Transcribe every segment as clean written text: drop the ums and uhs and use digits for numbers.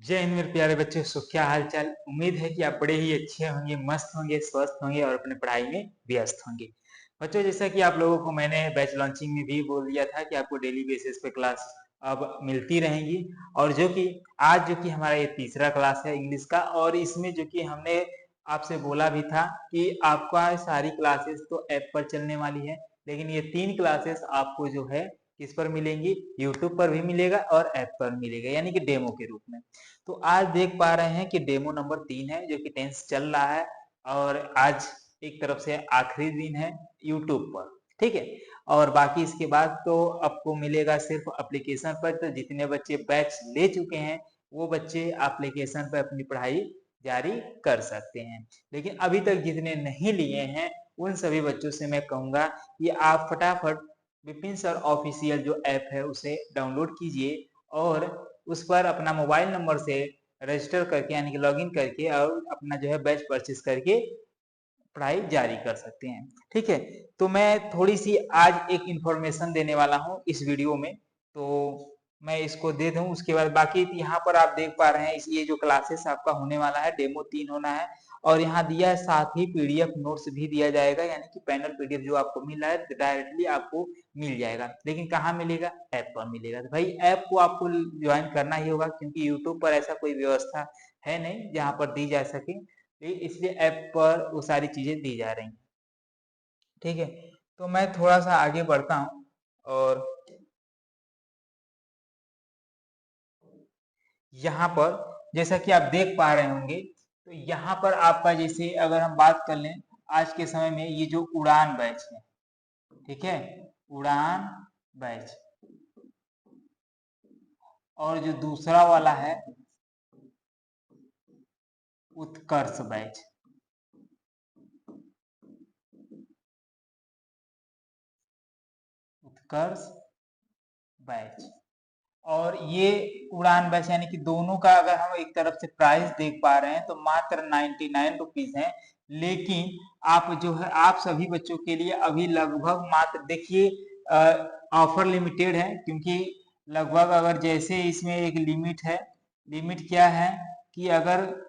जय हिंद मेरे प्यारे बच्चों। सो क्या हाल चाल। उम्मीद है कि आप बड़े ही अच्छे होंगे, मस्त होंगे, स्वस्थ होंगे और अपने पढ़ाई में व्यस्त होंगे। बच्चों, जैसा कि आप लोगों को मैंने बैच लॉन्चिंग में भी बोल दिया था कि आपको डेली बेसिस पे क्लास अब मिलती रहेंगी। और जो कि आज जो कि हमारा ये तीसरा क्लास है इंग्लिश का, और इसमें जो कि हमने आपसे बोला भी था कि आपका सारी क्लासेस तो ऐप पर चलने वाली है, लेकिन ये 3 क्लासेस आपको जो है किस पर मिलेंगी, यूट्यूब पर भी मिलेगा और ऐप पर मिलेगा, यानी कि डेमो के रूप में। तो आज देख पा रहे हैं कि डेमो नंबर 3 है जो कि टेंस चल रहा है, और आज एक तरफ से आखिरी दिन है यूट्यूब पर। ठीक है। और बाकी इसके बाद तो आपको मिलेगा सिर्फ एप्लीकेशन पर। तो जितने बच्चे बैच ले चुके हैं वो बच्चे एप्लीकेशन पर अपनी पढ़ाई जारी कर सकते हैं, लेकिन अभी तक जितने नहीं लिए हैं उन सभी बच्चों से मैं कहूंगा कि आप फटाफट विपिन सर ऑफिशियल जो ऐप है उसे डाउनलोड कीजिए और उस पर अपना मोबाइल नंबर से रजिस्टर करके यानी कि लॉगिन करके और अपना जो है बैच परचेस करके पढ़ाई जारी कर सकते हैं। ठीक है। तो मैं थोड़ी सी आज एक इंफॉर्मेशन देने वाला हूँ इस वीडियो में, तो मैं इसको दे दूं। उसके बाद बाकी यहाँ पर आप देख पा रहे हैं ये जो क्लासेस आपका होने वाला है, डेमो 3 होना है, और यहाँ दिया है साथ ही पीडीएफ नोट्स भी दिया जाएगा, यानी कि पैनल पीडीएफ जो आपको मिल रहा है डायरेक्टली आपको मिल जाएगा। लेकिन कहाँ मिलेगा? ऐप पर मिलेगा। तो भाई ऐप को आपको ज्वाइन करना ही होगा, क्योंकि यूट्यूब पर ऐसा कोई व्यवस्था है नहीं जहाँ पर दी जा सके, इसलिए ऐप पर वो सारी चीजें दी जा रही हैं। ठीक है। तो मैं थोड़ा सा आगे बढ़ता हूँ, और यहाँ पर जैसा कि आप देख पा रहे होंगे, तो यहाँ पर आपका जैसे अगर हम बात कर लें आज के समय में, ये जो उड़ान बैच है, ठीक है, उड़ान बैच, और जो दूसरा वाला है उत्कर्ष बैच। उत्कर्ष बैच और ये उड़ान बैच, यानी कि दोनों का अगर हम एक तरफ से प्राइस देख पा रहे हैं तो मात्र 99 रुपीज है। लेकिन आप जो है आप सभी बच्चों के लिए अभी लगभग मात्र देखिए ऑफर लिमिटेड है, क्योंकि लगभग अगर जैसे इसमें एक लिमिट है। लिमिट क्या है कि अगर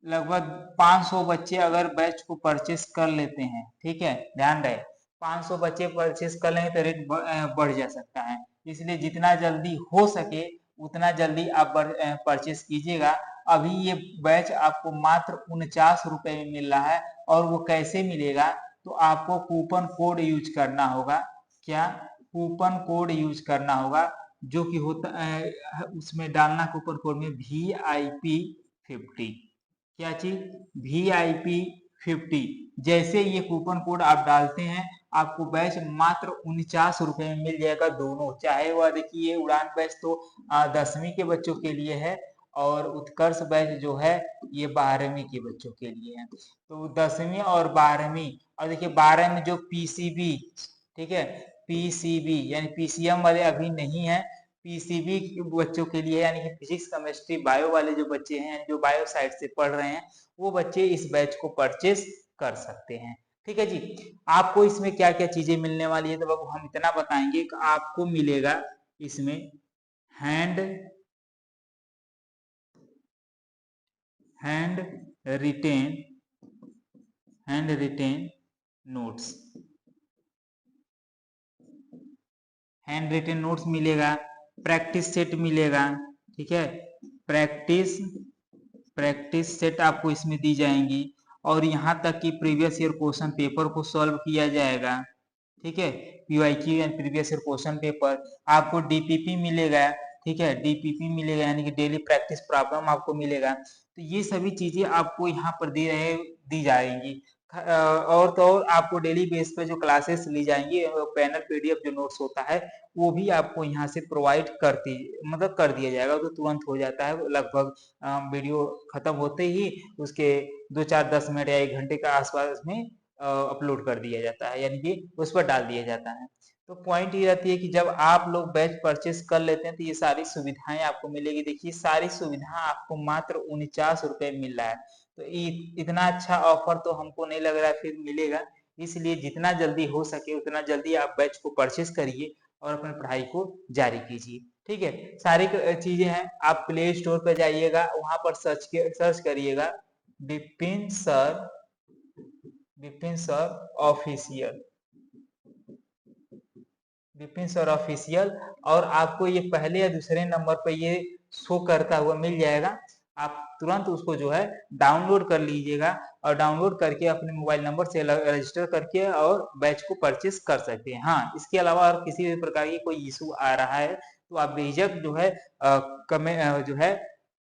लगभग 500 बच्चे अगर बैच को परचेस कर लेते हैं, ठीक है, ध्यान रहे 500 बच्चे परचेस कर लेंगे तो रेट बढ़ जा सकता है। इसलिए जितना जल्दी हो सके उतना जल्दी आप परचेस कीजिएगा। अभी ये बैच आपको मात्र 49 रुपए में मिल रहा है। और वो कैसे मिलेगा? तो आपको कूपन कोड यूज करना होगा। क्या? कूपन कोड यूज करना होगा, जो कि होता उसमें डालना कूपन कोड में VIP50। क्या चीज? VIP50। जैसे ये कूपन कोड आप डालते हैं आपको बैच मात्र 49 रुपए में मिल जाएगा दोनों। चाहे वह देखिए उड़ान बैच तो 10वीं के बच्चों के लिए है, और उत्कर्ष बैच जो है ये 12वीं के बच्चों के लिए है। तो 10वीं और 12वीं, और देखिए 12 में जो PCB, ठीक है, PCB यानी PCM वाले अभी नहीं है। PCB बच्चों के लिए यानी कि फिजिक्स केमिस्ट्री बायो वाले जो बच्चे हैं जो बायो साइड से पढ़ रहे हैं वो बच्चे इस बैच को परचेस कर सकते हैं। ठीक है जी। आपको इसमें क्या क्या चीजें मिलने वाली है, तो बाबू हम इतना बताएंगे कि आपको मिलेगा इसमें hand hand retain hand retain notes. Hand retain notes मिलेगा, प्रैक्टिस सेट मिलेगा, ठीक है, प्रैक्टिस प्रैक्टिस सेट आपको इसमें दी जाएंगी, और यहाँ तक कि प्रीवियस ईयर क्वेश्चन पेपर को सॉल्व किया जाएगा। ठीक है, PYQ and previous year question paper. आपको DPP मिलेगा, ठीक है, DPP मिलेगा यानी कि डेली प्रैक्टिस प्रॉब्लम आपको मिलेगा। तो ये सभी चीजें आपको यहाँ पर दी जाएंगी। और तो और आपको डेली बेस पे जो क्लासेस ली जाएंगी, पैनल PDF जो नोट्स होता है वो भी आपको यहाँ से प्रोवाइड कर दिया जाएगा। तो तुरंत हो जाता है, लगभग वीडियो खत्म होते ही उसके 2-4-10 मिनट या 1 घंटे के आसपास में अपलोड कर दिया जाता है, यानी कि उस पर डाल दिया जाता है। तो पॉइंट ये रहती है कि जब आप लोग बैच परचेस कर लेते हैं तो ये सारी सुविधाएं आपको मिलेगी। देखिए सारी सुविधा आपको मात्र 49 रुपए मिल रहा है। तो इतना अच्छा ऑफर तो हमको नहीं लग रहा है फिर मिलेगा। इसलिए जितना जल्दी हो सके उतना जल्दी आप बैच को परचेस करिए और अपनी पढ़ाई को जारी कीजिए। ठीक है, सारी चीजें हैं। आप प्ले स्टोर पे जाइएगा, वहां पर सर्च करिएगा Vipin sir official, Vipin sir official, और आपको ये पहले या दूसरे नंबर पे ये शो करता हुआ मिल जाएगा। आप तुरंत उसको जो है डाउनलोड कर लीजिएगा, और डाउनलोड करके अपने मोबाइल नंबर से रजिस्टर करके और बैच को परचेस कर सकते हैं। हाँ, इसके अलावा और किसी भी प्रकार की कोई इशू आ रहा है तो आप बेझिझक जो है जो है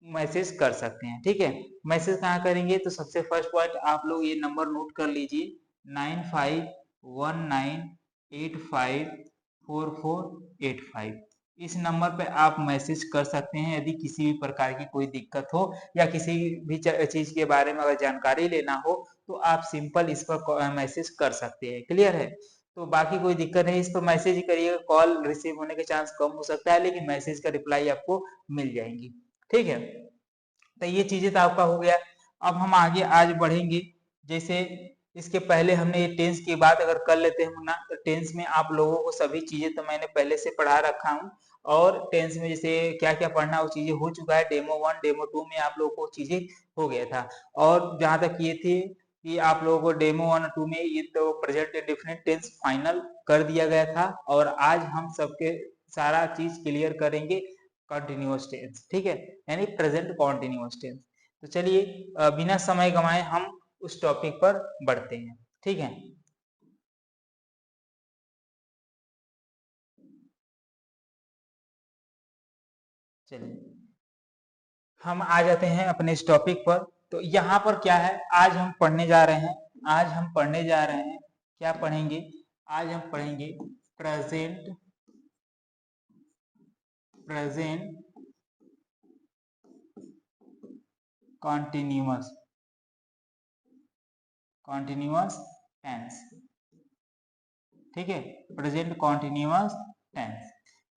मैसेज कर सकते हैं। ठीक है, मैसेज कहाँ करेंगे, तो सबसे फर्स्ट पॉइंट आप लोग ये नंबर नोट कर लीजिए, 9519854485। इस नंबर पे आप मैसेज कर सकते हैं यदि किसी भी प्रकार की कोई दिक्कत हो या किसी भी चीज के बारे में अगर जानकारी लेना हो तो आप सिंपल इस पर मैसेज कर सकते हैं। क्लियर है, तो बाकी कोई दिक्कत नहीं, इस पर मैसेज ही करिएगा। कॉल रिसीव होने के चांस कम हो सकता है, लेकिन मैसेज का रिप्लाई आपको मिल जाएंगी। ठीक है, तो ये चीजें तो आपका हो गया। अब हम आगे आज बढ़ेंगे। जैसे इसके पहले हमने ये टेंस की बात अगर कर लेते हैं ना, तो टेंस में आप लोगों को सभी चीजें तो मैंने पहले से पढ़ा रखा हूँ, और टेंस में जैसे क्या क्या पढ़ना वो चीजें हो चुका है। डेमो 1 डेमो 2 में आप लोगों को चीजें हो गया था, और जहां तक ये थे कि आप लोगों को डेमो 1 और 2 में ये तो प्रेजेंट इंडेफिनिट टेंस फाइनल कर दिया गया था, और आज हम सबके सारा चीज क्लियर करेंगे कंटिन्यूअस टेंस। ठीक है, यानी प्रेजेंट कॉन्टिन्यूअस टेंस। तो चलिए बिना समय गंवाए हम उस टॉपिक पर बढ़ते हैं। ठीक है, चलिए हम आ जाते हैं अपने इस टॉपिक पर। तो यहाँ पर क्या है, आज हम पढ़ने जा रहे हैं, क्या पढ़ेंगे, आज हम पढ़ेंगे प्रेजेंट कॉन्टिन्यूअस टेंस। ठीक है, प्रेजेंट कॉन्टिन्यूअस टेंस।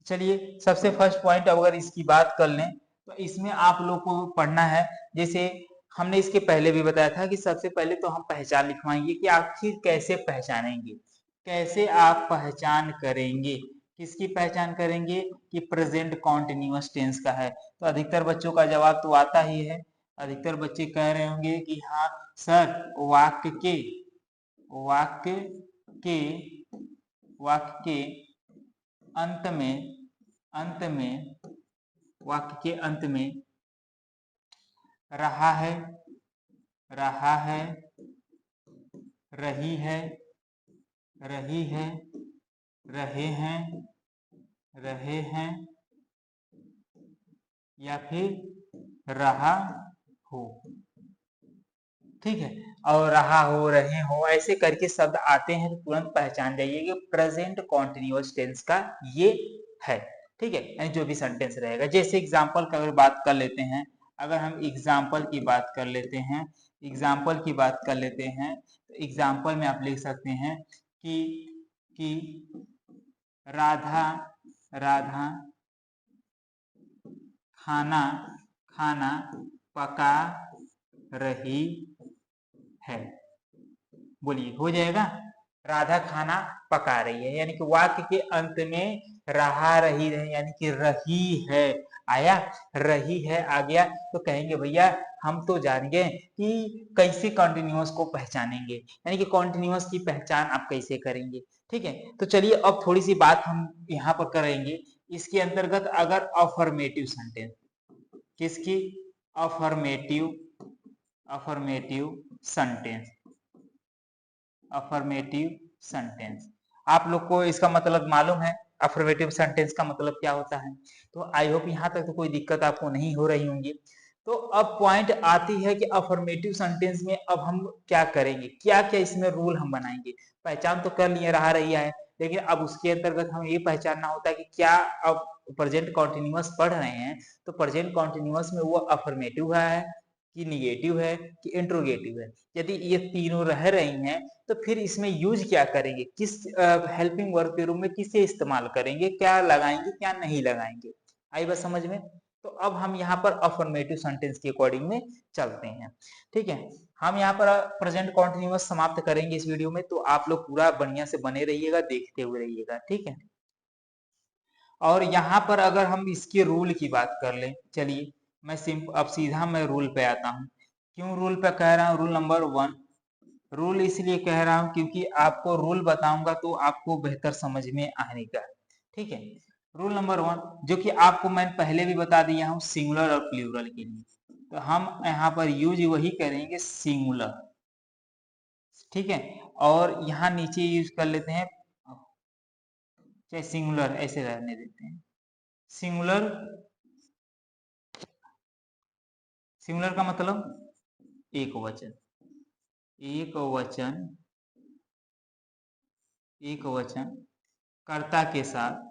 चलिए सबसे फर्स्ट पॉइंट अगर इसकी बात कर लें तो इसमें आप लोग को पढ़ना है, जैसे हमने इसके पहले भी बताया था कि सबसे पहले तो हम पहचान लिखवाएंगे कि आखिर कैसे पहचानेंगे, कैसे आप पहचान करेंगे, किसकी पहचान करेंगे कि प्रेजेंट कॉन्टिन्यूअस टेंस का है। तो अधिकतर बच्चों का जवाब तो आता ही है, अधिकतर बच्चे कह रहे होंगे कि हाँ सर, वाक्य के वाक्य के अंत में वाक्य के अंत में रहा है, रही है, रहे हैं या फिर रहा हो। ठीक है, और रहा हो, रहे हो, ऐसे करके शब्द आते हैं तो तुरंत पहचान जाइए कि प्रेजेंट कॉन्टिन्यूअस टेंस का ये है। ठीक है, यानी जो भी सेंटेंस रहेगा। जैसे एग्जाम्पल की अगर बात कर लेते हैं, अगर हम एग्जाम्पल की बात कर लेते हैं, तो एग्जाम्पल में आप लिख सकते हैं कि राधा खाना पका रही है। बोलिए, हो जाएगा, राधा खाना पका रही है, यानी कि वाक्य के अंत में रही है, यानी कि रही है आया, रही है आ गया, तो कहेंगे भैया हम तो जान गए कि कैसे कॉन्टिन्यूअस को पहचानेंगे, यानी कि कॉन्टिन्यूअस की पहचान आप कैसे करेंगे। ठीक है, तो चलिए अब थोड़ी सी बात हम यहाँ पर करेंगे इसके अंतर्गत। अगर अफर्मेटिव सेंटेंस, किसकी, अफर्मेटिव सेंटेंस, आप लोग को इसका मतलब मालूम है अफर्मेटिव सेंटेंस का मतलब क्या होता है। तो आई होप यहाँ तक तो कोई दिक्कत आपको नहीं हो रही होंगी। तो अब पॉइंट आती है कि अफर्मेटिव सेंटेंस में अब हम क्या करेंगे, क्या क्या इसमें रूल हम बनाएंगे। पहचान तो कर लिए रही है, लेकिन अब उसके अंतर्गत हमें ये पहचानना होता है कि क्या अब प्रेजेंट कॉन्टिन्यूअस पढ़ रहे हैं तो प्रेजेंट कॉन्टिन्यूअस में वो अफर्मेटिव है कि निगेटिव है कि इंट्रोगेटिव है। यदि ये तीनों रह रही हैं तो फिर इसमें यूज क्या करेंगे, किस हेल्पिंग वर्ब के रूप में किसे इस्तेमाल करेंगे, क्या लगाएंगे क्या नहीं लगाएंगे। आई बात समझ में। तो अब हम यहाँ पर अफर्मेटिव सेंटेंस के अकॉर्डिंग में चलते हैं। ठीक है, हम यहाँ पर प्रेजेंट कॉन्टिन्यूअस समाप्त करेंगे इस वीडियो में, तो आप लोग पूरा बढ़िया से बने रहिएगा, देखते हुए रहिएगा। ठीक है, और यहाँ पर अगर हम इसके रूल की बात कर लें, चलिए अब सीधा मैं रूल पे आता हूँ। क्यों रूल पे कह रहा हूँ? रूल नंबर 1, रूल इसलिए कह रहा हूँ क्योंकि आपको रूल बताऊंगा तो आपको बेहतर समझ में आने का, ठीक है। रूल नंबर 1 जो कि आपको मैं पहले भी बता दिया हूँ सिंगुलर और प्लूरल के लिए, तो हम यहाँ पर यूज वही करेंगे सिंगुलर, ठीक है। और यहाँ नीचे यूज कर लेते हैं, चाहे सिंगुलर ऐसे रहने देते हैं, सिंगुलर। सिंगुलर का मतलब एक वचन, एक वचन, एक वचन कर्ता के साथ,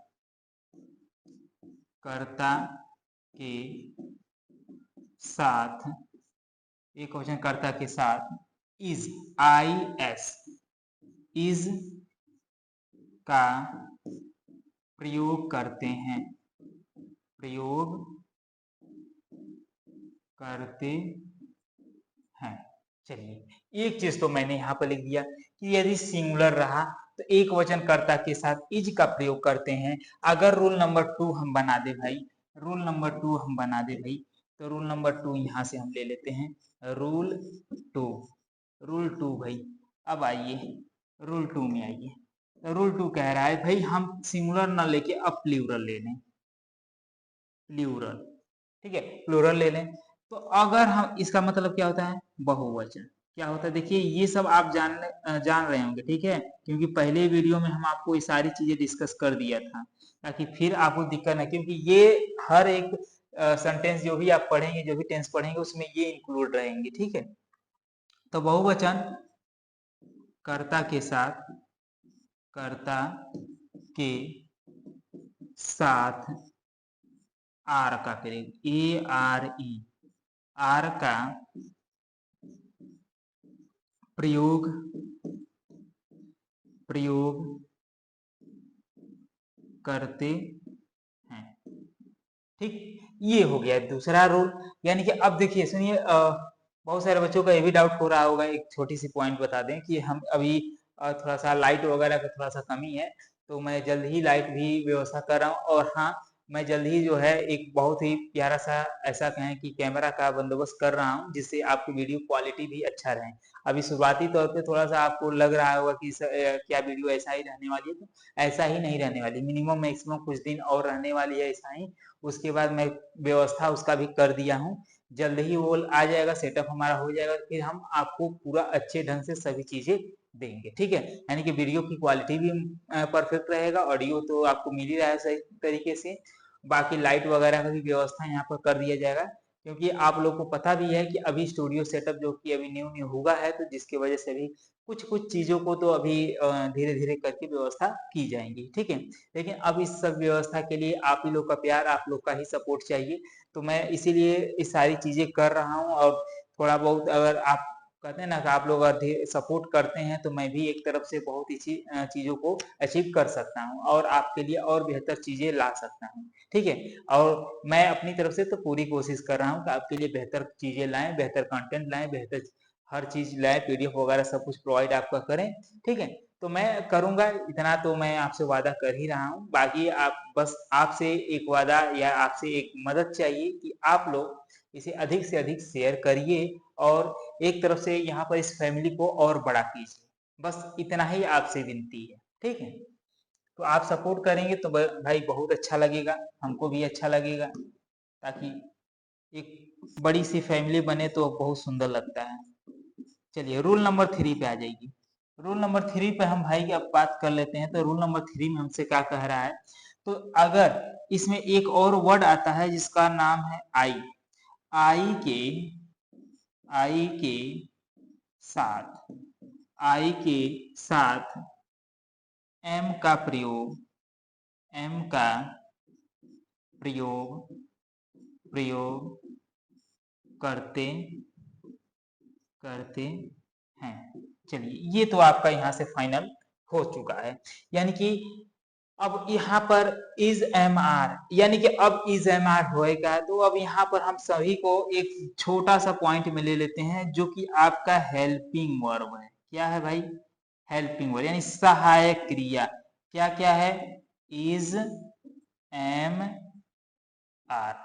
कर्ता के साथ, एक वचन कर्ता के साथ इज, IS, इज का प्रयोग करते हैं, प्रयोग करते हैं। चलिए एक चीज तो मैंने यहाँ पर लिख दिया कि यदि सिंगुलर रहा तो एक वचन कर्ता के साथ इज का प्रयोग करते हैं। अगर रूल नंबर 2 हम बना दे भाई, रूल नंबर 2 हम बना दे भाई, तो रूल नंबर 2 यहाँ से हम ले लेते हैं, रूल 2, रूल 2 भाई। अब आइए रूल 2 में आइए, रूल 2 कह रहा है भाई हम सिंगुलर ना लेके अब प्लूरल ले लें, प्लूरल, ठीक है, प्लूरल ले लें। तो अगर हम, इसका मतलब क्या होता है? बहुवचन। क्या होता है? देखिए ये सब आप जान रहे होंगे, ठीक है, क्योंकि पहले वीडियो में हम आपको ये सारी चीजें डिस्कस कर दिया था, ताकि फिर आपको दिक्कत ना, क्योंकि ये हर एक सेंटेंस जो भी आप पढ़ेंगे, जो भी टेंस पढ़ेंगे उसमें ये इंक्लूड रहेंगे, ठीक है। तो बहुवचन कर्ता के साथ, कर्ता के साथ आर का प्रयोग, ARE, आर का प्रयोग, प्रयोग करते हैं, ठीक। ये हो गया दूसरा रूल। यानी कि अब देखिए सुनिए, बहुत सारे बच्चों का ये भी डाउट हो रहा होगा, एक छोटी सी पॉइंट बता दें कि हम अभी थोड़ा सा लाइट वगैरह का थोड़ा सा कमी है, तो मैं जल्द ही लाइट भी व्यवस्था कर रहा हूँ। और हाँ, मैं जल्द ही जो है एक बहुत ही प्यारा सा, ऐसा कहें कि कैमरा का बंदोबस्त कर रहा हूँ, जिससे आपकी वीडियो क्वालिटी भी अच्छा रहे। अभी शुरुआती तौर पे थोड़ा सा आपको लग रहा होगा कि क्या वीडियो ऐसा ही रहने वाली है, तो ऐसा ही नहीं रहने वाली, मिनिमम मैक्सिमम कुछ दिन और रहने वाली है ऐसा ही। उसके बाद मैं व्यवस्था उसका भी कर दिया हूँ, जल्द ही वो आ जाएगा, सेटअप हमारा हो जाएगा, फिर हम आपको पूरा अच्छे ढंग से सभी चीजें देंगे, ठीक है। यानी कि वीडियो की क्वालिटी भी परफेक्ट रहेगा, ऑडियो तो आपको मिल ही रहा है सही तरीके से, बाकी लाइट वगैरह का भी व्यवस्था यहाँ पर कर दिया जाएगा, क्योंकि आप लोग को पता भी है कि अभी स्टूडियो सेटअप जो कि अभी न्यू न्यू हुआ है, तो जिसकी वजह से भी कुछ कुछ चीजों को तो अभी धीरे धीरे करके व्यवस्था की जाएंगी, ठीक है। लेकिन अब इस सब व्यवस्था के लिए आप ही लोग का प्यार, आप लोग का ही सपोर्ट चाहिए, तो मैं इसीलिए इस सारी चीजें कर रहा हूँ। और थोड़ा बहुत अगर आप कहते हैं ना कि आप लोग अगर सपोर्ट करते हैं, तो मैं भी एक तरफ से बहुत ही चीजों को अचीव कर सकता हूँ और आपके लिए और बेहतर चीजें ला सकता हूँ, ठीक है। और मैं अपनी तरफ से तो पूरी कोशिश कर रहा हूँ कि आपके लिए बेहतर चीजें लाएं, बेहतर कंटेंट लाएं, बेहतर हर चीज लाएं, PDF वगैरह सब कुछ प्रोवाइड आपका करें, ठीक है। तो मैं करूंगा, इतना तो मैं आपसे वादा कर ही रहा हूँ। बाकी आप बस, आपसे एक वादा या आपसे एक मदद चाहिए कि आप लोग इसे अधिक से अधिक शेयर करिए और एक तरफ से यहाँ पर इस फैमिली को और बड़ा कीजिए, बस इतना ही आपसे विनती है, ठीक है। तो आप सपोर्ट करेंगे तो भाई बहुत अच्छा लगेगा, हमको भी अच्छा लगेगा, ताकि एक बड़ी सी फैमिली बने तो बहुत सुंदर लगता है। चलिए रूल नंबर 3 पे आ जाइए। रूल नंबर 3 पे हम भाई की अब बात कर लेते हैं। तो रूल नंबर 3 में हमसे क्या कह रहा है, तो अगर इसमें एक और वर्ड आता है जिसका नाम है आई, आई के, आई के साथ, आई के साथ एम का प्रयोग, एम का प्रयोग, प्रयोग करते, करते हैं। चलिए ये तो आपका यहाँ से फाइनल हो चुका है। यानी कि अब यहाँ पर इज एम आर, यानी कि अब इज एम आर होएगा, तो अब यहाँ पर हम सभी को एक छोटा सा पॉइंट में ले लेते हैं, जो कि आपका हेल्पिंग वर्ब है। क्या है भाई? हेल्पिंग वर्ब, यानी सहायक क्रिया। क्या क्या है? इज एम आर,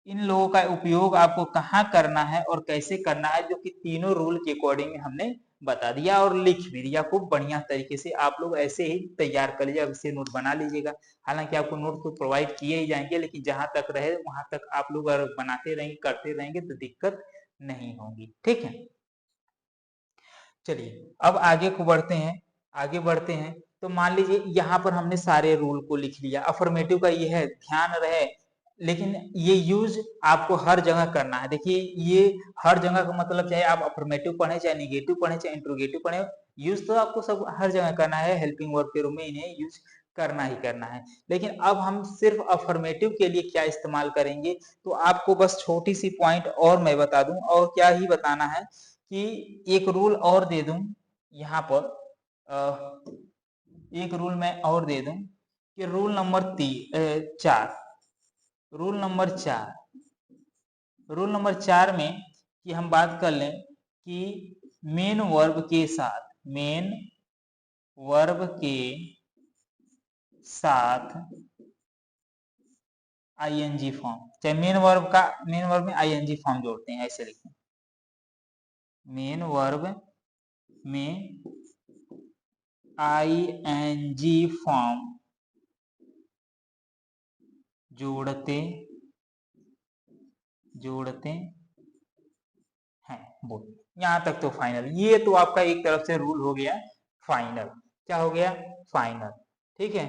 इन लोगों का उपयोग आपको कहाँ करना है और कैसे करना है, जो कि तीनों रूल के अकॉर्डिंग हमने बता दिया और लिख भी दिया खूब बढ़िया तरीके से। आप लोग ऐसे ही तैयार कर लीजिए, इसे नोट बना लीजिएगा। हालांकि आपको नोट तो प्रोवाइड किए ही जाएंगे, लेकिन जहां तक रहे वहां तक आप लोग अगर बनाते रहेंगे करते रहेंगे तो दिक्कत नहीं होगी। ठीक है, चलिए अब आगे को बढ़ते हैं। आगे बढ़ते हैं तो मान लीजिए यहाँ पर हमने सारे रूल को लिख लिया। अफर्मेटिव का ये है, ध्यान रहे, लेकिन ये यूज आपको हर जगह करना है। देखिए ये हर जगह का मतलब, चाहे आप अफर्मेटिव पढ़े, चाहे निगेटिव पढ़े, चाहे इंट्रोगेटिव पढ़े, यूज तो आपको सब हर जगह करना है। हेल्पिंग वर्ब के रूप में इन्हें यूज करना ही करना है। लेकिन अब हम सिर्फ अफर्मेटिव के लिए क्या इस्तेमाल करेंगे, तो आपको बस छोटी सी पॉइंट और मैं बता दूं, और क्या ही बताना है कि एक रूल और दे दूं यहाँ पर, एक रूल मैं और दे दूं कि rule number 4, rule number 4, rule number 4 में कि हम बात कर लें कि मेन वर्ब के साथ, मेन वर्ब के साथ आईएनजी फॉर्म, चाहे मेन वर्ब में आईएनजी फॉर्म जोड़ते हैं, ऐसे लिखें, मेन वर्ब में आईएनजी फॉर्म जोड़ते हैं। बोल, यहां तक तो फाइनल। ये तो आपका एक तरफ से रूल हो गया फाइनल। क्या हो गया? फाइनल। ठीक है,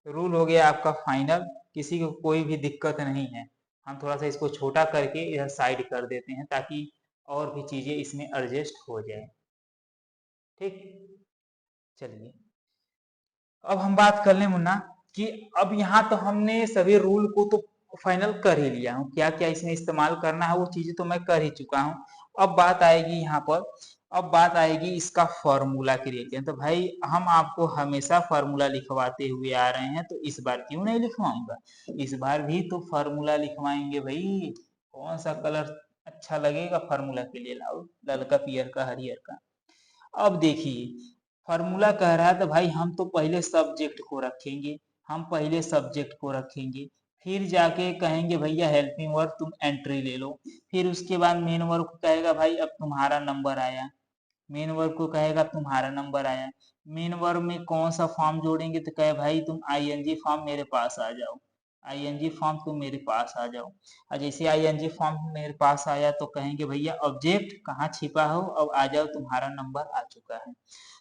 रूल हो गया आपका फाइनल, किसी को कोई भी दिक्कत नहीं है। हम थोड़ा सा इसको छोटा करके इधर साइड कर देते हैं ताकि और भी चीजें इसमें एडजस्ट हो जाए। ठीक, चलिए अब हम बात कर लें मुन्ना कि अब यहाँ तो हमने सभी रूल को तो फाइनल कर ही लिया हूँ, क्या क्या इसमें इस्तेमाल करना है वो चीजें तो मैं कर ही चुका हूँ। अब बात आएगी यहाँ पर, अब बात आएगी इसका फॉर्मूला क्रिएट करना। तो भाई हम आपको हमेशा फॉर्मूला लिखवाते हुए आ रहे हैं, तो इस बार क्यों नहीं लिखवाऊंगा, इस बार भी तो फॉर्मूला लिखवाएंगे भाई। कौन सा कलर अच्छा लगेगा फॉर्मूला के लिए? लाओ, ललका, पियर का, हरियर का। अब देखिए फॉर्मूला कह रहा है तो भाई हम तो पहले सब्जेक्ट को रखेंगे, हम पहले सब्जेक्ट को रखेंगे, फिर जाके कहेंगे भैया हेल्पिंग वर्ब तुम एंट्री ले लो, फिर उसके बाद मेन वर्ब को कहेगा भाई अब तुम्हारा नंबर आया, मेन वर्ब को कहेगा तुम्हारा नंबर आया। मेन वर्ब में कौन सा फॉर्म जोड़ेंगे, तो कहे भाई तुम आईएनजी फॉर्म मेरे पास आ जाओ, आईएनजी फॉर्म तुम मेरे पास आ जाओ। और जैसे आईएनजी फॉर्म मेरे पास आया तो कहेंगे भैया ऑब्जेक्ट कहाँ छिपा हो, अब आ जाओ तुम्हारा नंबर आ चुका है।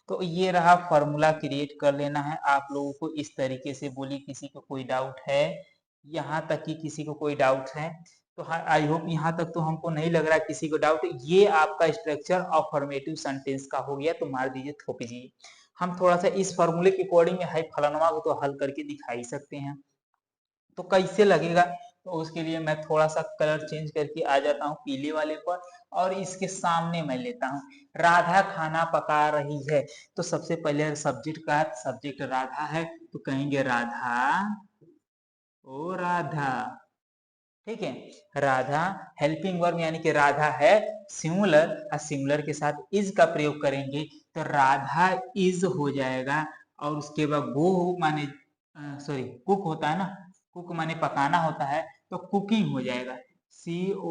तो ये रहा फॉर्मूला क्रिएट कर लेना है आप लोगों को इस तरीके से। बोलिए किसी को कोई डाउट है? यहाँ तक कि किसी को कोई डाउट है तो आई होप यहाँ तक तो हमको नहीं लग रहा किसी को डाउट। ये आपका स्ट्रक्चर अफर्मेटिव सेंटेंस का हो गया, तो मार दीजिए, थोप दीजिए। हम थोड़ा सा इस फॉर्मूले के अकॉर्डिंग हाई फलानवा को तो हल करके दिखा ही सकते हैं, तो कैसे लगेगा? तो उसके लिए मैं थोड़ा सा कलर चेंज करके आ जाता हूँ पीले वाले पर, और इसके सामने मैं लेता हूँ राधा खाना पका रही है। तो सबसे पहले सब्जेक्ट का, सब्जेक्ट राधा है तो कहेंगे राधा, ओ राधा। ठीक है, राधा हेल्पिंग वर्ब यानी कि राधा है सिंगुलर, और सिंगुलर के साथ इज का प्रयोग करेंगे तो राधा इज हो जाएगा। और उसके बाद गो माने सॉरी कुक होता है ना, कुक माने पकाना होता है, तो कुकिंग हो जाएगा, COOK,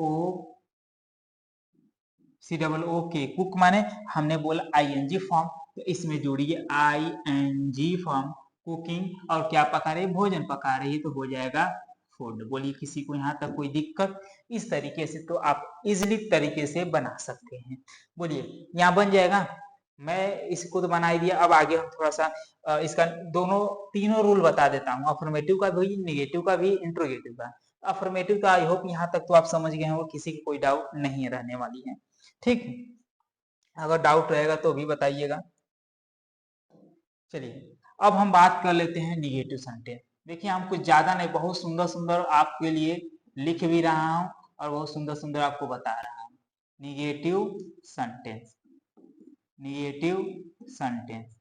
कुक माने हमने बोला आईएनजी फॉर्म, तो इसमें जोड़िए आईएनजी फॉर्म, कुकिंग, और क्या पका रही है? भोजन पका रही है, तो हो जाएगा फूड। बोलिए किसी को यहाँ तक कोई दिक्कत? इस तरीके से तो आप इजिली तरीके से बना सकते हैं। बोलिए यहाँ बन जाएगा, मैं इसको तो बना ही दिया। अब आगे हम थोड़ा सा इसका दोनों तीनों रूल बता देता हूँ, अफर्मेटिव का भी, निगेटिव का भी, इंट्रोगेटिव का। अफर्मेटिव का आई होप यहाँ तक तो आप समझ गए होंगे, किसी की कोई डाउट नहीं रहने वाली है। ठीक है, अगर डाउट रहेगा तो भी बताइएगा। चलिए अब हम बात कर लेते हैं निगेटिव सेंटेंस। देखिए हम कुछ ज्यादा नहीं, बहुत सुंदर सुंदर आपके लिए लिख भी रहा हूं और बहुत सुंदर सुंदर आपको बता रहा हूं। निगेटिव सेंटेंस, निगेटिव सेंटेंस,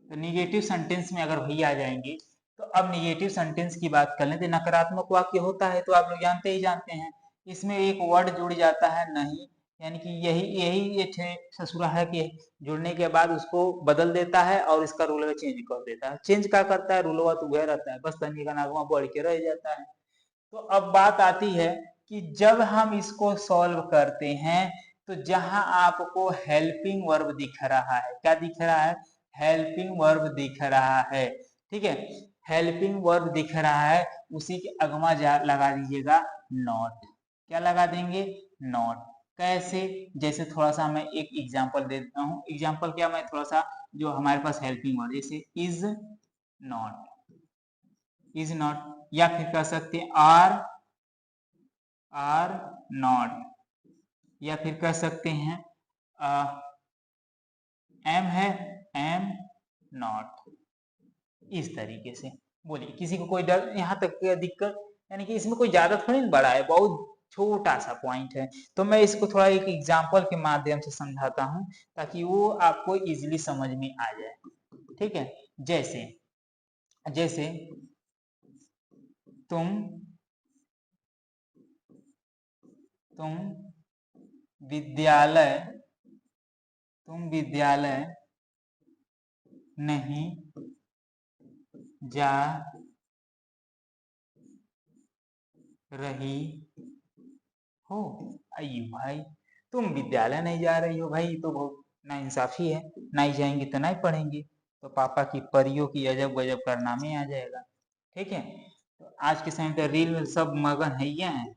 तो निगेटिव सेंटेंस में अगर भैया आ जाएंगे तो अब निगेटिव सेंटेंस की बात कर लें तो नकारात्मक वाक्य होता है, तो आप लोग जानते ही जानते हैं, इसमें एक वर्ड जुड़ जाता है नहीं, यानी कि यही यही ये ससुरा है कि जुड़ने के बाद उसको बदल देता है और इसका रूलर चेंज कर देता है। चेंज क्या करता है, रूलवा तो वह रहता है, बस तनी का नागवा बढ़ के रह जाता है। तो अब बात आती है कि जब हम इसको सॉल्व करते हैं तो जहां आपको हेल्पिंग वर्ब दिख रहा है, क्या दिख रहा है, हेल्पिंग वर्ब दिख रहा है, ठीक है, हेल्पिंग वर्ब दिख रहा है, उसी के अगवा लगा दीजिएगा नॉट। क्या लगा देंगे, नॉट। कैसे, जैसे थोड़ा सा मैं एक एग्जांपल दे देता हूँ। एग्जांपल क्या, मैं थोड़ा सा जो हमारे पास हेल्पिंग वर्ब, जैसे इज नॉट, इज नॉट, या फिर कह सकते हैं आर नॉट, या फिर कह सकते हैं एम है, एम नॉट। इस तरीके से बोलिए, किसी को कोई डर यहाँ तक दिक्कत, यानी कि इसमें कोई ज्यादा थोड़ी ना बड़ा है, बहुत छोटा सा पॉइंट है। तो मैं इसको थोड़ा एक एग्जांपल के माध्यम से समझाता हूँ ताकि वो आपको इजीली समझ में आ जाए, ठीक है। जैसे जैसे तुम विद्यालय नहीं जा रही हो। अयो भाई, तुम विद्यालय नहीं जा रही हो भाई, तो बहुत नाइंसाफी है। नहीं जाएंगे तो नहीं पढ़ेंगे, तो पापा की परियों की अजब गजब कारनामे आ जाएगा, ठीक है। तो आज के समय पे रील में सब मगन है ही हैं,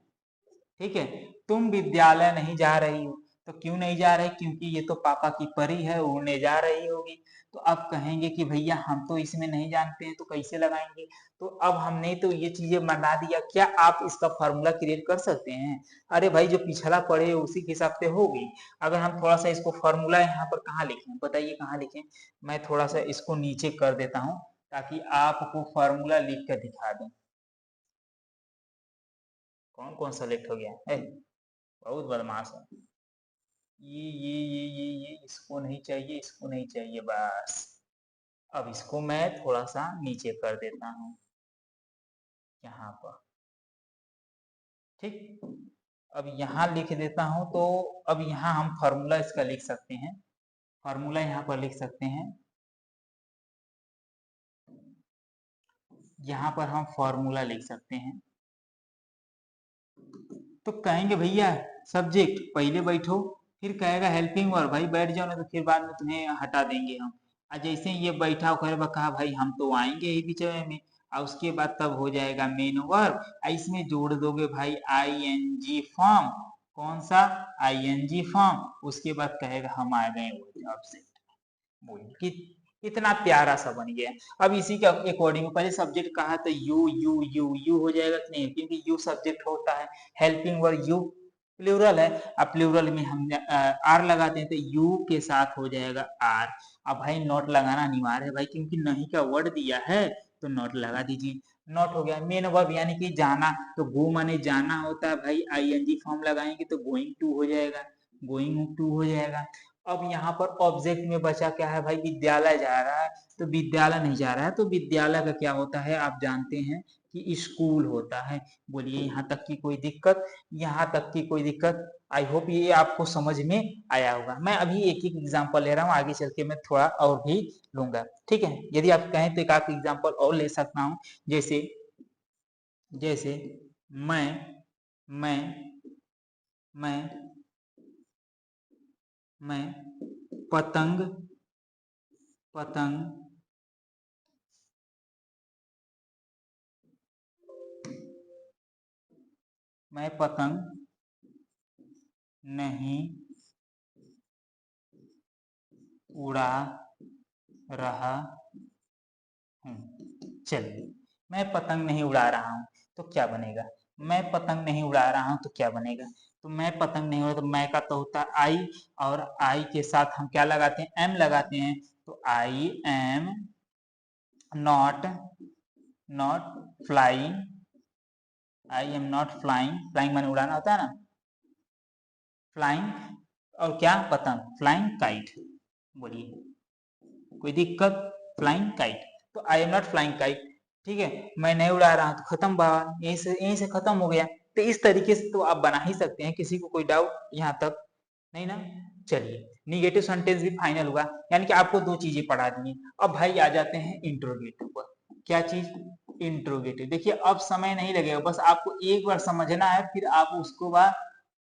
ठीक है। तुम विद्यालय नहीं जा रही हो, तो क्यों नहीं जा रही, क्योंकि ये तो पापा की परी है, उड़ने जा रही होगी। तो अब कहेंगे कि भैया हम तो इसमें नहीं जानते हैं, तो कैसे लगाएंगे। तो अब हमने तो ये चीजें बना दिया, क्या आप इसका फॉर्मूला क्रिएट कर सकते हैं। अरे भाई, जो पिछला पढ़े उसी के हिसाब से होगी। अगर हम थोड़ा सा इसको फॉर्मूला यहाँ पर कहाँ लिखें, बताइए कहाँ लिखें। मैं थोड़ा सा इसको नीचे कर देता हूँ ताकि आपको फॉर्मूला लिख कर दिखा दूं। कौन कौन सेलेक्ट हो गया है, बहुत बदमाश है। ये इसको नहीं चाहिए, इसको नहीं चाहिए, बस। अब इसको मैं थोड़ा सा नीचे कर देता हूँ यहाँ पर, ठीक। अब यहाँ लिख देता हूँ, तो अब यहाँ हम फॉर्मूला इसका लिख सकते हैं। फॉर्मूला यहाँ पर लिख सकते हैं, यहाँ पर हम फॉर्मूला लिख सकते हैं। तो कहेंगे भैया सब्जेक्ट पहले बैठो, फिर कहेगा हेल्पिंग वर्ब, भाई बैठ जाओ ना, तो फिर बाद में तुम्हें हटा देंगे हम। और जैसे ये बैठा कर कहा भाई हम तो आएंगे ही बीच में, और उसके बाद तब हो जाएगा मेन वर्ब। इसमें जोड़ दोगे भाई आईएनजी फॉर्म, कौन सा, आईएनजी फॉर्म। उसके बाद कहेगा हम आ गए ऑब्जेक्ट। बोलिए कि इतना प्यारा सा बन गया। अब इसी के अकॉर्डिंग पहले सब्जेक्ट कहा तो यू यू यू यू हो जाएगा कि नहीं, क्योंकि यू सब्जेक्ट होता है। हेल्पिंग वर्ब यू प्लूरल है, अब प्लूरल में हम आर लगाते हैं तो यू के साथ हो जाएगा आर। अब भाई नॉट लगाना अनिवार्य है भाई, क्योंकि नहीं का वर्ड दिया है तो नॉट लगा दीजिए। नॉट हो गया। मेन वर्ब यानी कि जाना, तो गो माने जाना होता है भाई, आईएनजी फॉर्म लगाएंगे तो गोइंग टू हो जाएगा, गोइंग टू हो जाएगा। अब यहाँ पर ऑब्जेक्ट में बचा क्या है भाई, विद्यालय जा रहा है, तो विद्यालय नहीं जा रहा है, तो विद्यालय का क्या होता है आप जानते हैं कि स्कूल होता है। बोलिए यहाँ तक की कोई दिक्कत, यहाँ तक की कोई दिक्कत। आई होप ये आपको समझ में आया होगा। मैं अभी एक एक एग्जांपल ले रहा हूँ, आगे चल के मैं थोड़ा और भी लूंगा, ठीक है। यदि आप कहें तो एक आध एग्जांपल और ले सकता हूँ। जैसे जैसे मैं मैं मैं मैं पतंग पतंग मैं पतंग नहीं उड़ा रहा हूँ। चलिए, मैं पतंग नहीं उड़ा रहा हूँ तो क्या बनेगा, मैं पतंग नहीं उड़ा रहा हूँ तो क्या बनेगा। तो मैं पतंग नहीं उड़ा, तो मैं का तो होता है आई, और आई के साथ हम क्या लगाते हैं, एम लगाते हैं। तो I am not not flying, I am not flying, flying माने उड़ाना होता है ना, फ्लाइंग, और क्या पतंग, फ्लाइंग काइट। बोलिए कोई दिक्कत, फ्लाइंग काइट। तो I am not flying kite, ठीक है, मैं नहीं उड़ा रहा हूं, तो खत्म बात, यहीं से खत्म हो गया। तो इस तरीके से तो आप बना ही सकते हैं। किसी को कोई डाउट यहाँ तक। नहीं ना। चलिए, निगेटिव सेंटेंस भी फाइनल हुआ, यानी कि आपको दो चीजें पढ़ा दी। अब भाई आ जाते हैं इंट्रोगेटिव पर। क्या चीज? इंट्रोगेटिव। देखिए अब समय नहीं लगेगा, बस आपको एक बार समझना है, फिर आप उसको बाद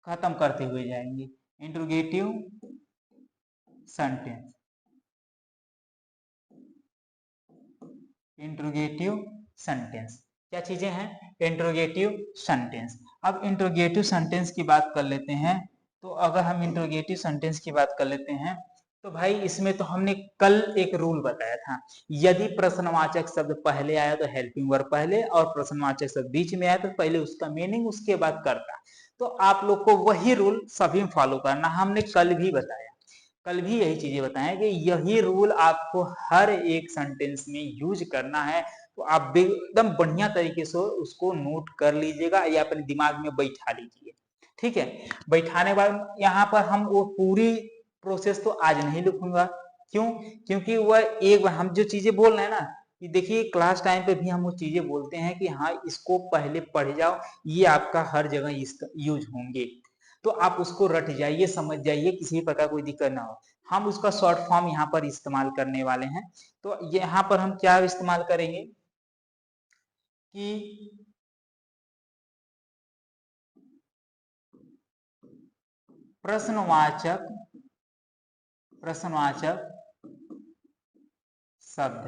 खत्म करते हुए जाएंगे। इंट्रोगेटिव सेंटेंस, इंट्रोगेटिव सेंटेंस क्या चीजें हैं? Interrogative sentence. अब इंट्रोगेटिव सेंटेंस की बात कर लेते हैं। तो अगर हम इंट्रोगेटिव सेंटेंस की बात कर लेते हैं तो भाई इसमें तो हमने कल एक रूल बताया था, यदि प्रश्नवाचक शब्द पहले आया तो हेल्पिंग वर्ब पहले, और प्रश्नवाचक शब्द बीच में आया तो पहले उसका मीनिंग उसके बाद करता। तो आप लोग को वही रूल सभी में फॉलो करना, हमने कल भी बताया, कल भी यही चीजें बताएं कि यही रूल आपको हर एक सेंटेंस में यूज करना है। तो आप एकदम बढ़िया तरीके से उसको नोट कर लीजिएगा या अपने दिमाग में बैठा लीजिए। ठीक है, बैठाने के बाद यहाँ पर हम वो पूरी प्रोसेस तो आज नहीं लिखूंगा। क्यों? क्योंकि वह एक बार हम जो चीजें बोल रहे हैं ना, कि देखिए क्लास टाइम पे भी हम वो चीजें बोलते हैं कि हाँ इसको पहले पढ़ जाओ, ये आपका हर जगह यूज होंगे, तो आप उसको रट जाइए, समझ जाइए, किसी भी प्रकार कोई दिक्कत ना हो। हम उसका शॉर्ट फॉर्म यहाँ पर इस्तेमाल करने वाले हैं। तो यहाँ पर हम क्या इस्तेमाल करेंगे कि प्रश्नवाचक प्रश्नवाचक शब्द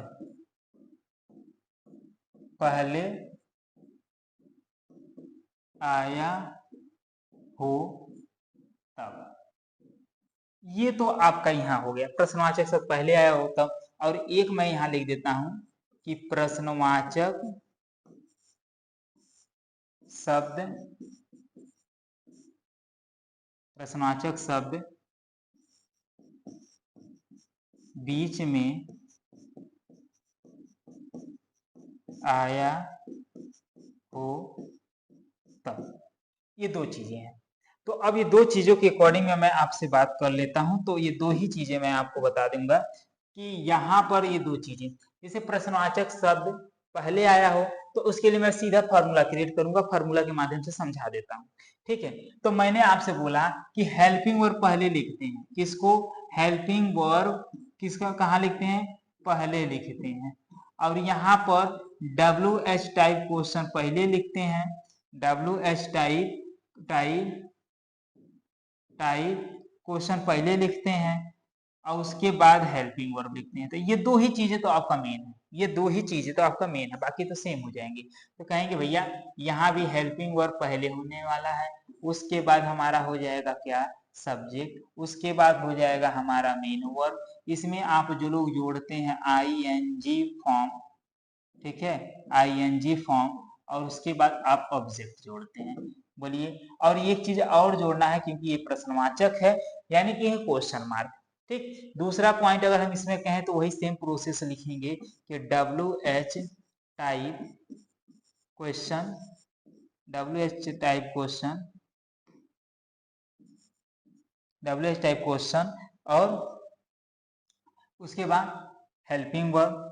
पहले आया हो तब। ये तो आपका यहाँ हो गया, प्रश्नवाचक शब्द पहले आया हो तब। और एक मैं यहाँ लिख देता हूं कि प्रश्नवाचक शब्द बीच में आया हो तब। ये दो चीजें हैं। तो अब ये दो चीजों के अकॉर्डिंग में मैं आपसे बात कर लेता हूं। तो ये दो ही चीजें मैं आपको बता दूंगा कि यहाँ पर ये दो चीजें, जैसे प्रश्नवाचक शब्द पहले आया हो तो उसके लिए मैं सीधा फॉर्मूला क्रिएट करूंगा, फॉर्मूला के माध्यम से समझा देता हूँ। ठीक है, तो मैंने आपसे बोला कि हेल्पिंग वर्ब पहले लिखते हैं, किसको? हेल्पिंग वर्ब किसका कहाँ लिखते हैं? पहले लिखते हैं। और यहाँ पर WH टाइप क्वेश्चन पहले लिखते हैं, WH टाइप क्वेश्चन पहले लिखते हैं, और उसके बाद हेल्पिंग वर्ब लिखते हैं। तो ये दो ही चीजें तो आपका मेन है, ये दो ही चीजें तो आपका मेन है, बाकी तो सेम हो जाएंगे। तो कहेंगे भैया यहाँ भी हेल्पिंग वर्ब पहले होने वाला है, उसके बाद हमारा हो जाएगा क्या? सब्जेक्ट, उसके बाद हो जाएगा हमारा मेन वर्ब। इसमें आप जो लोग जोड़ते हैं ING फॉर्म, ठीक है, ING फॉर्म, और उसके बाद आप ऑब्जेक्ट जोड़ते हैं। बोलिए, और एक चीज और जोड़ना है क्योंकि ये प्रश्नवाचक है, यानी कि ये क्वेश्चन मार्क। ठीक, दूसरा पॉइंट अगर हम इसमें कहें तो वही सेम प्रोसेस लिखेंगे कि WH type question, WH type question, WH type question, और उसके बाद हेल्पिंग वर्ब,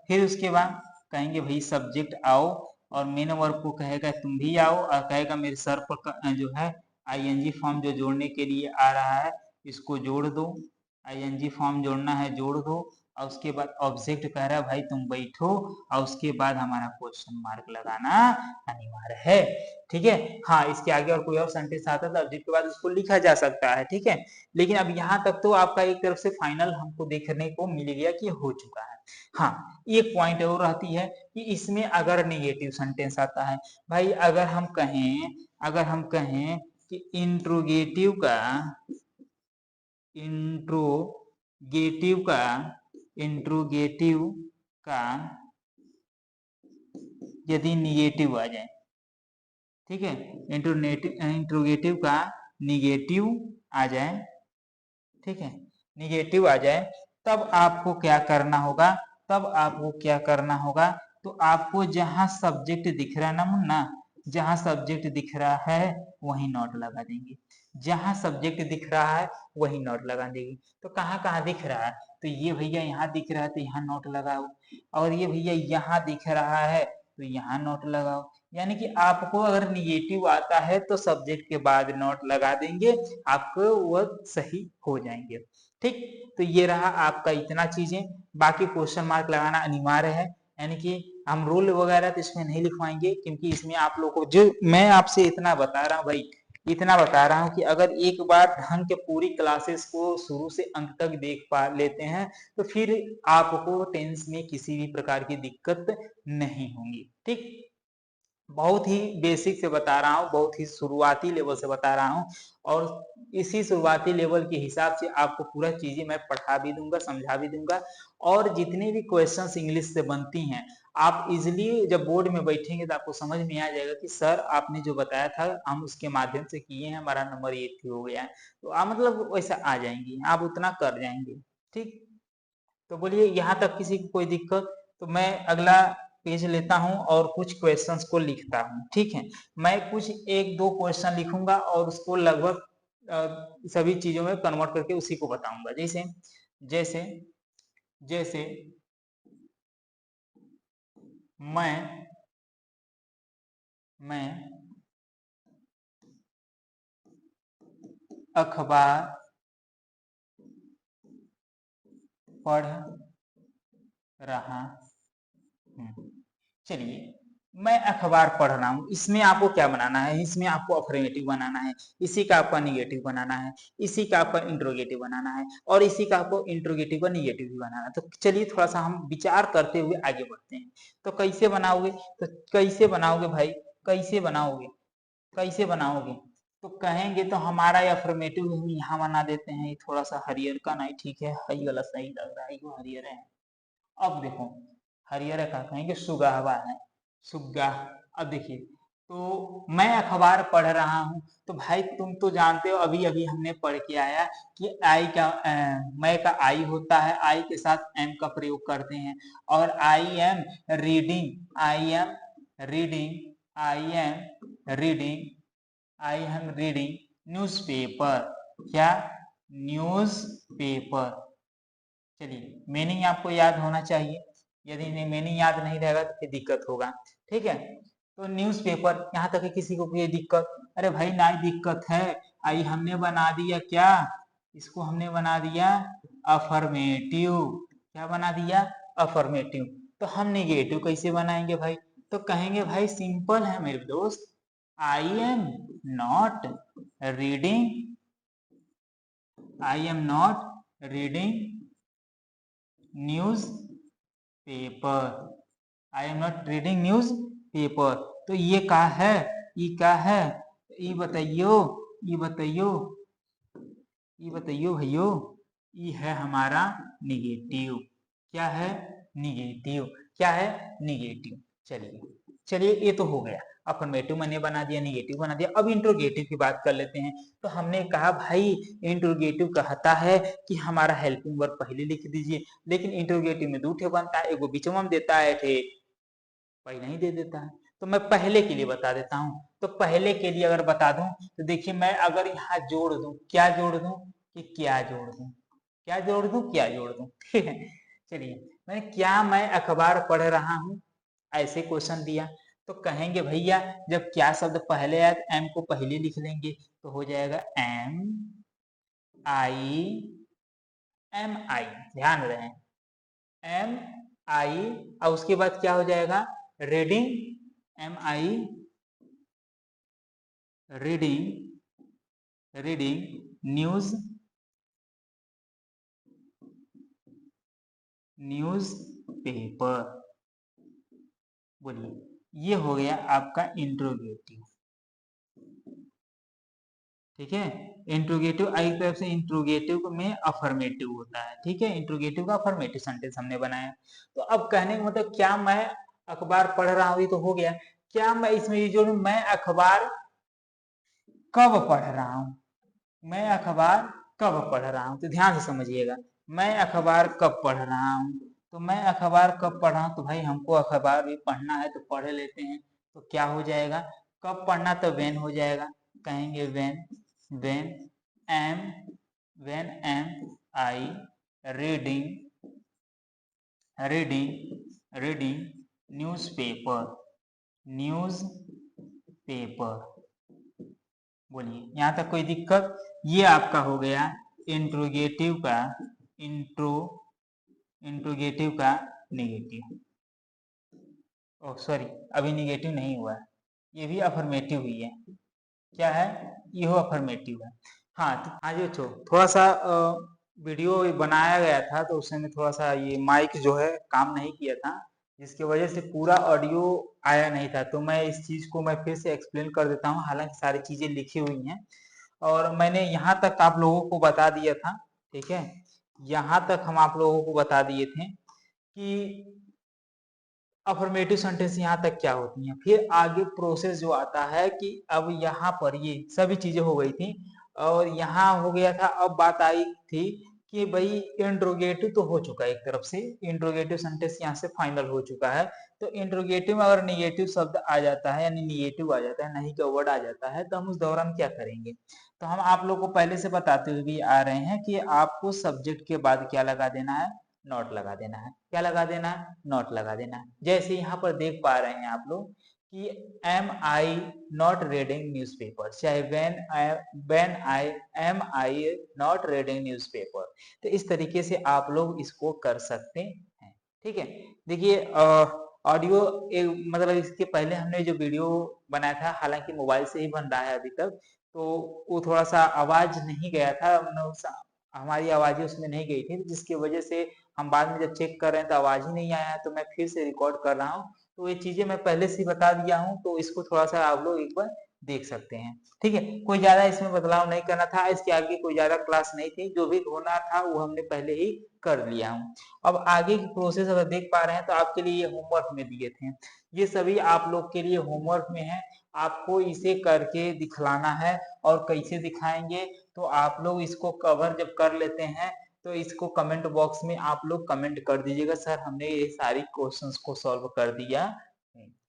फिर उसके बाद कहेंगे भाई सब्जेक्ट आओ, और मेन वर्ब को कहेगा तुम भी आओ, और कहेगा मेरे सर पर जो है ING फॉर्म जो जोड़ने के लिए आ रहा है इसको जोड़ दो, ING फॉर्म जोड़ना है जोड़ दो, और उसके बाद ऑब्जेक्ट कह रहा है भाई तुम बैठो, और उसके बाद हमारा क्वेश्चन मार्क लगाना अनिवार्य है। ठीक है, हाँ इसके आगे और कोई और सेंटेंस आता है तो ऑब्जेक्ट के बाद उसको लिखा जा सकता है। ठीक है, लेकिन अब यहाँ तक तो आपका एक तरफ से फाइनल हमको देखने को मिल गया कि हो चुका है। हाँ, एक पॉइंट और रहती है कि इसमें अगर नेगेटिव सेंटेंस आता है, भाई अगर हम कहें कि इंट्रोगेटिव का यदि निगेटिव आ जाए, ठीक है, इंट्रोगेटिव का निगेटिव आ जाए, ठीक है, निगेटिव आ जाए, तब आपको क्या करना होगा? तो आपको जहां सब्जेक्ट दिख रहा है ना मुन्ना, जहां सब्जेक्ट दिख रहा है वही नोट लगा देंगे, जहां सब्जेक्ट दिख रहा है वही नोट लगा देंगे। तो कहाँ कहाँ दिख रहा है? तो ये भैया यहाँ दिख रहा है तो यहाँ नोट लगाओ, और ये भैया यहाँ दिख रहा है तो यहाँ नोट लगाओ, यानी कि आपको अगर निगेटिव आता है तो सब्जेक्ट के बाद नॉट लगा देंगे, आपको वह सही हो जाएंगे। ठीक, तो ये रहा आपका इतना चीजें। बाकी क्वेश्चन मार्क लगाना अनिवार्य है, यानी कि हम रूल वगैरह तो इसमें नहीं लिखवाएंगे, क्योंकि इसमें आप लोग को जो मैं आपसे इतना बता रहा हूँ भाई, इतना बता रहा हूँ कि अगर एक बार ढंग के पूरी क्लासेस को शुरू से अंत तक देख पा लेते हैं तो फिर आपको टेंस में किसी भी प्रकार की दिक्कत नहीं होंगी। ठीक, बहुत ही बेसिक से बता रहा हूँ, बहुत ही शुरुआती लेवल से बता रहा हूँ, और इसी शुरुआती लेवल के हिसाब से आपको पूरा चीजें मैं पढ़ा भी दूंगा, समझा भी दूंगा। और जितने भी क्वेश्चंस इंग्लिश से बनती हैं, आप इजिली जब बोर्ड में बैठेंगे तो आपको समझ में आ जाएगा कि सर आपने जो बताया था हम उसके माध्यम से किए हैं, हमारा नंबर ये हो गया है, तो आप मतलब वैसा आ जाएंगे, आप उतना कर जाएंगे। ठीक, तो बोलिए यहाँ तक किसी को कोई दिक्कत? तो मैं अगला पेज लेता हूँ और कुछ क्वेश्चंस को लिखता हूँ। ठीक है, मैं कुछ एक दो क्वेश्चन लिखूंगा और उसको लगभग सभी चीजों में कन्वर्ट करके उसी को बताऊंगा। जैसे जैसे जैसे मैं अखबार पढ़ रहा हूँ। चलिए, मैं अखबार पढ़ रहा हूँ, इसमें आपको क्या बनाना है? इसमें आपको अफर्मेटिव बनाना है, इसी का आपका निगेटिव बनाना है, इसी का आपका इंट्रोगेटिव बनाना है, और इसी का आपको इंट्रोगेटिव का निगेटिव भी बनाना है। तो चलिए थोड़ा सा हम विचार करते हुए आगे बढ़ते हैं। तो कैसे बनाओगे? तो कैसे बनाओगे भाई, कैसे बनाओगे, कैसे बनाओगे? तो कहेंगे तो हमारा अफर्मेटिव हम यहाँ बना देते हैं, ये थोड़ा सा हरियर का नहीं, ठीक है, हई गलत सही लग रहा है, ये हरियर है। अब देखो, हरियर का कहेंगे सुगहवा है, सुग्गा। अब देखिए, तो मैं अखबार पढ़ रहा हूँ, तो भाई तुम तो जानते हो, अभी अभी हमने पढ़ के आया कि आई का मैं का आई होता है, आई के साथ एम का प्रयोग करते हैं, और I am reading, I am reading, I am reading, I am reading newspaper. क्या? न्यूज़पेपर। चलिए, मीनिंग आपको याद होना चाहिए, यदि मीनिंग याद नहीं रहेगा तो फिर दिक्कत होगा। ठीक है, तो न्यूज़पेपर, यहाँ तक है किसी को कोई दिक्कत? अरे भाई ना दिक्कत है, आई हमने बना दिया क्या, इसको हमने बना दिया अफर्मेटिव। क्या बना दिया? अफर्मेटिव। तो हम निगेटिव कैसे बनाएंगे भाई? तो कहेंगे भाई सिंपल है मेरे दोस्त, I am not reading, I am not reading news paper, I am not reading newspaper. तो ये का है, ये का है, ये बताइयो, ये बताइयो, ये बताइयो भाइयों, ये है हमारा निगेटिव। क्या है? निगेटिव। क्या है? निगेटिव। चलिए, चलिए ये तो हो गया, अफर्मेटिव मैंने बना दिया, निगेटिव बना दिया। अब इंट्रोगेटिव की बात कर लेते हैं। तो हमने कहा भाई इंट्रोगेटिव कहता है कि हमारा हेल्पिंग वर्ब पहले लिख दीजिए, लेकिन इंट्रोगेटिव में दो ठे बनता है, एगो बीचवा में देता है, ठे पहले ही दे देता है। तो मैं पहले के लिए बता देता हूँ। तो पहले के लिए अगर बता दूं तो देखिए, मैं अगर यहाँ जोड़ दूं, क्या जोड़ दूं कि क्या जोड़ दूं, क्या जोड़ दूं, क्या जोड़ दूं। ठीक है, चलिए, मैंने क्या मैं अखबार पढ़ रहा हूँ ऐसे क्वेश्चन दिया, तो कहेंगे भैया जब क्या शब्द पहले आए एम को पहले लिख लेंगे, तो हो जाएगा एम आई, एम आई, ध्यान रहे, एम आई, और उसके बाद क्या हो जाएगा? Reading, am I reading, reading news, newspaper. बोलिए, ये हो गया आपका इंट्रोगेटिव। ठीक है, इंट्रोगेटिव एक तरफ से इंट्रोगेटिव में अफर्मेटिव होता है। ठीक है, इंट्रोगेटिव का अफर्मेटिव सेंटेंस हमने बनाया। तो अब कहने का मतलब क्या मैं अखबार पढ़ रहा हूँ, ये तो हो गया। क्या मैं इसमें ये जोड़ू, मैं अखबार कब पढ़ रहा हूँ, मैं अखबार कब पढ़ रहा हूँ? तो ध्यान से समझिएगा, मैं अखबार कब पढ़ रहा हूँ। तो मैं अखबार कब पढ़ रहा हूँ, तो भाई हमको अखबार भी पढ़ना है तो पढ़ लेते हैं। तो क्या हो जाएगा? कब पढ़ना, तो वेन हो जाएगा। कहेंगे when, when am, when am I reading, reading, reading newspaper. Newspaper. बोलिए यहाँ तक कोई दिक्कत? ये आपका हो गया इंट्रोगेटिव का इंट्रोगेटिव का नेगेटिव। ओह सॉरी, अभी नेगेटिव नहीं हुआ है, ये भी अफर्मेटिव ही है। क्या है? ये हो अफर्मेटिव है। हाँ तो आज जो थोड़ा सा वीडियो बनाया गया था तो उसमें थोड़ा सा ये माइक जो है काम नहीं किया था, जिसकी वजह से पूरा ऑडियो आया नहीं था। तो मैं इस चीज़ को मैं फिर से एक्सप्लेन कर देता हूँ, हालांकि सारी चीज़ें लिखी हुई हैं और मैंने यहाँ तक आप लोगों को बता दिया था। ठीक है, यहाँ तक हम आप लोगों को बता दिए थे कि अफर्मेटिव सेंटेंस यहाँ तक क्या होती हैं। फिर आगे प्रोसेस जो आता है कि अब यहाँ पर ये सभी चीजें हो गई थी और यहाँ हो गया था। अब बात आई थी कि भाई इंट्रोगेटिव तो हो चुका है, एक तरफ से इंट्रोगेटिव सेंटेंस यहाँ से फाइनल हो चुका है। तो इंट्रोगेटिव में अगर निगेटिव शब्द आ जाता है यानी निगेटिव आ जाता है, नहीं का वर्ड आ जाता है, तो हम उस दौरान क्या करेंगे? तो हम आप लोग को पहले से बताते हुए भी आ रहे हैं कि आपको सब्जेक्ट के बाद क्या लगा देना है? नॉट लगा देना है। क्या लगा देना है? नॉट लगा देना है। जैसे यहाँ पर देख पा रहे हैं आप लोग कि am I not reading newspaper, चाहे when I am I not reading newspaper. तो इस तरीके से आप लोग इसको कर सकते हैं। ठीक है, देखिए ऑडियो मतलब इसके पहले हमने जो वीडियो बनाया था, हालांकि मोबाइल से ही बन रहा है अभी तक, तो वो थोड़ा सा आवाज नहीं गया था, हमारी आवाजें उसमें नहीं गई थी, जिसकी वजह से हम बाद में जब चेक कर रहे हैं तो आवाज ही नहीं आया। तो मैं फिर से रिकॉर्ड कर रहा हूँ, तो ये चीजें मैं पहले से ही बता दिया हूँ, तो इसको थोड़ा सा आप लोग एक बार देख सकते हैं। ठीक है, कोई ज्यादा इसमें बदलाव नहीं करना था, इसके आगे कोई ज्यादा क्लास नहीं थी, जो भी होना था वो हमने पहले ही कर लिया हूँ। अब आगे की प्रोसेस अगर देख पा रहे हैं तो आपके लिए ये होमवर्क में दिए थे, ये सभी आप लोग के लिए होमवर्क में है। आपको इसे करके दिखलाना है और कैसे दिखाएंगे, तो आप लोग इसको कवर जब कर लेते हैं तो इसको कमेंट बॉक्स में आप लोग कमेंट कर दीजिएगा, सर हमने ये सारी क्वेश्चंस को सॉल्व कर दिया।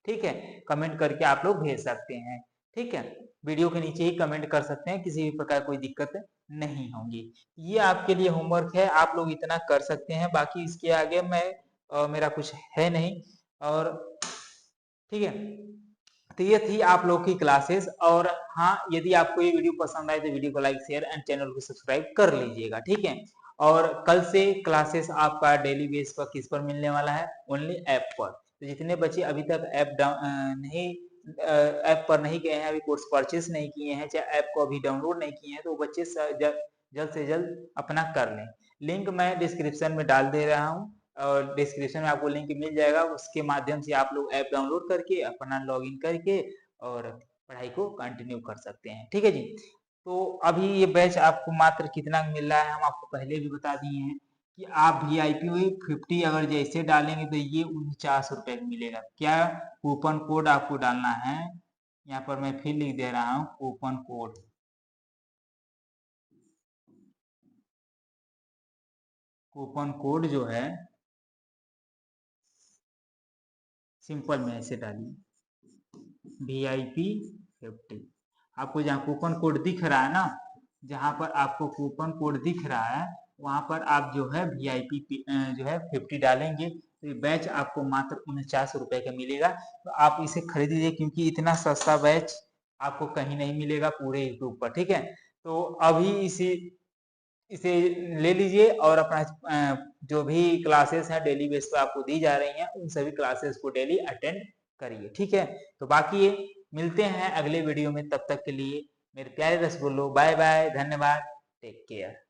ठीक है, कमेंट करके आप लोग भेज सकते हैं। ठीक है, वीडियो के नीचे ही कमेंट कर सकते हैं, किसी भी प्रकार कोई दिक्कत नहीं होगी। ये आपके लिए होमवर्क है, आप लोग इतना कर सकते हैं, बाकी इसके आगे मेरा कुछ है नहीं। और ठीक है, तो ये थी आप लोग की क्लासेस। और हाँ, यदि आपको ये वीडियो पसंद आए तो वीडियो को लाइक शेयर एंड चैनल को सब्सक्राइब कर लीजिएगा। ठीक है, और कल से क्लासेस आपका डेली बेस पर किस पर मिलने वाला है? ओनली ऐप पर। तो जितने बच्चे अभी तक ऐप पर नहीं गए हैं, अभी कोर्स परचेस नहीं किए हैं, चाहे ऐप को अभी डाउनलोड नहीं किए हैं, तो बच्चे जल्द से जल्द अपना कर लें। लिंक मैं डिस्क्रिप्शन में डाल दे रहा हूँ और डिस्क्रिप्शन में आपको लिंक मिल जाएगा, उसके माध्यम से आप लोग ऐप डाउनलोड करके अपना लॉगिन करके और पढ़ाई को कंटिन्यू कर सकते हैं। ठीक है जी, तो अभी ये बैच आपको मात्र कितना मिल रहा है हम आपको पहले भी बता दिए हैं कि आप VIP 50 अगर जैसे डालेंगे तो ये 49 रुपए मिलेगा। क्या कूपन कोड आपको डालना है? यहाँ पर मैं फिर लिख दे रहा हूँ कूपन कोड। कूपन कोड जो है सिंपल में ऐसे डालिए VIP 50। आपको जहाँ कूपन कोड दिख रहा है ना, जहाँ पर आपको कूपन कोड दिख रहा है वहां पर आप जो है VIP जो है 50 डालेंगे तो ये बैच आपको मात्र 49 रुपए का मिलेगा। तो आप इसे खरीद लीजिए, क्योंकि इतना सस्ता बैच आपको कहीं नहीं मिलेगा पूरे यूट्यूब पर। ठीक है, तो अभी इसे ले लीजिए और अपना जो भी क्लासेस हैं डेली बेस पे आपको दी जा रही हैं, उन सभी क्लासेस को डेली अटेंड करिए। ठीक है, तो बाकी मिलते हैं अगले वीडियो में, तब तक के लिए मेरे प्यारे रसगुल्लो, बाय बाय, धन्यवाद, टेक केयर।